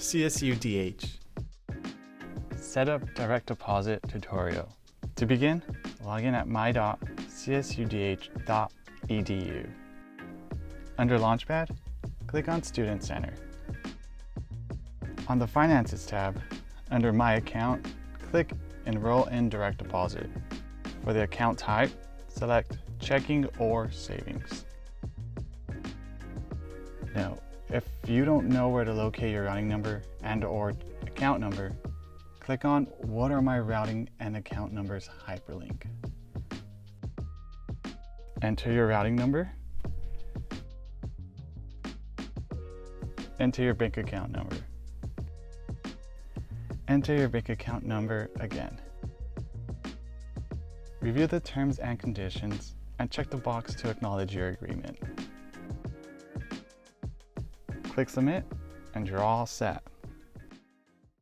CSUDH. Set up direct deposit tutorial. To begin, log in at my.csudh.edu. Under Launchpad, click on Student Center. On the Finances tab, under My Account, click Enroll in Direct Deposit. For the account type, select Checking or Savings. Now, if you don't know where to locate your routing number and/or account number, click on What are my routing and account numbers hyperlink. Enter your routing number. Enter your bank account number. Enter your bank account number again. Review the terms and conditions and check the box to acknowledge your agreement. Click Submit and you're all set.